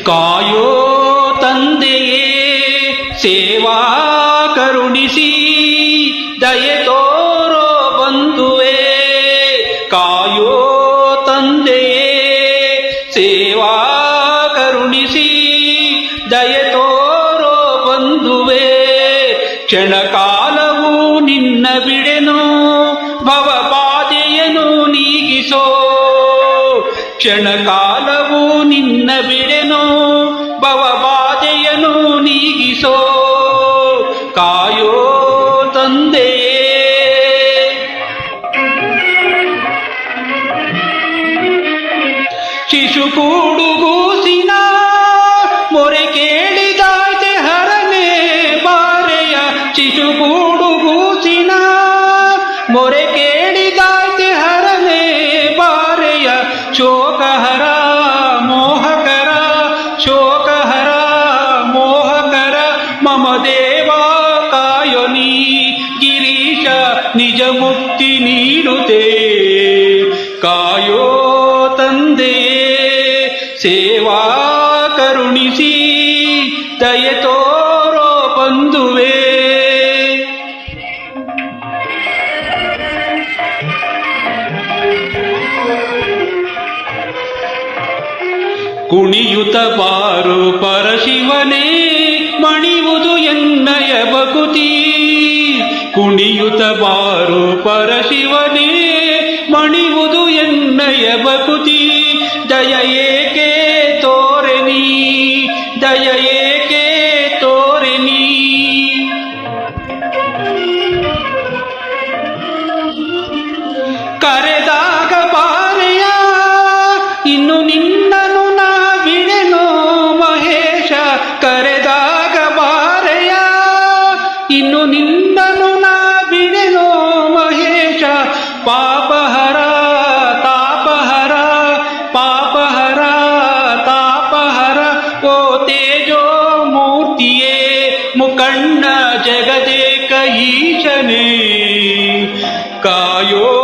ಕಾಯೋ ತಂದೆಯೇ ಸೇವಾ ಕರುಣಿಸಿ ದಯೆ ತೋರೋ ಬಂಧುವೇ. ಕಾಯೋ ತಂದೆಯೇ ಸೇವಾ ಕರುಣಿಸಿ ದಯೆ ತೋರೋ ಬಂಧುವೇ. ಕ್ಷಣಕಾಲವು ನಿನ್ನ ಬಿಡೆನು ಭವಬಾಧೆಯನು ನೀಗಿಸೋ. ಕ್ಷಣಕಾಲವು ನಿನ್ನ ಬಿಡೆನು ಭವಬಾಧೆಯನು ನೀಗಿಸೋ. ಕಾಯೋ ತಂದೆಯೇ. ಶಿಶು ಕೂಡುಗೂಸಿನ ಮೊರೆ ಕೇಳಿದಾಯ್ತೆ ಹರನೇ ಬಾರೆಯ. ಶಿಶು ಕೂಡುಗೂಸಿನ ಮೊರೆ ಕೇಳಿದಾಯ್ತೆ ಹರನೇ ಬಾರೆಯ. ಶೋಕಹರ ಮೋಹಕರ ಶೋಕಹರ ಮೋಹಕರ ಮಮ ದೇವಾ ಕಾಯೋ ನೀ ಗಿರೀಶ ನಿಜ ಮುಕ್ತಿ ನೀಡುತ್ತೆ. ಕಾಯೋ ತಂದೆಯೇ ಸೇವಾ ಕರುಣಿಸಿ ದಯೆ ತೋರೋ ಬಂಧುವೇ. ಕುಣಿಯುತ ಬಾರು ಪರಶಿವನೇ ಮಣಿಯುವುದು ಎನ್ನಯ ಬಕುತಿ. ಕುಣಿಯುತ ಬಾರು ಪರಶಿವನೇ ಮಣಿಯುವುದು ಎನ್ನಯ ಬಕುತಿ. ದಯ ಏಕೆ ತೋರೆ ನೀ ದಯ ಏಕೆ ತೋರೆ ನೀ. ಕರೆದಾಗ ಬಾರೆಯ ಇನ್ನು ನಿನ್ನನು ನಾ ಬಿಡೆನೋ ಮಹೇಶ. ಕರೆದಾಗ ಬಾರೆಯ ಇನ್ನು ನಿನ್ನನು ನಾ ಬಿಡೆನೋ ಮಹೇಶ. ಪಾಪಹರ ತಾಪಹರ ಪಾಪಹರ ತಾಪಹರ ಓ ತೇಜೋ ಮೂರ್ತಿಯೇ ಮುಕಣ್ಣ ಜಗದೇಕ ಈಶನೇ. ಕಾಯೋ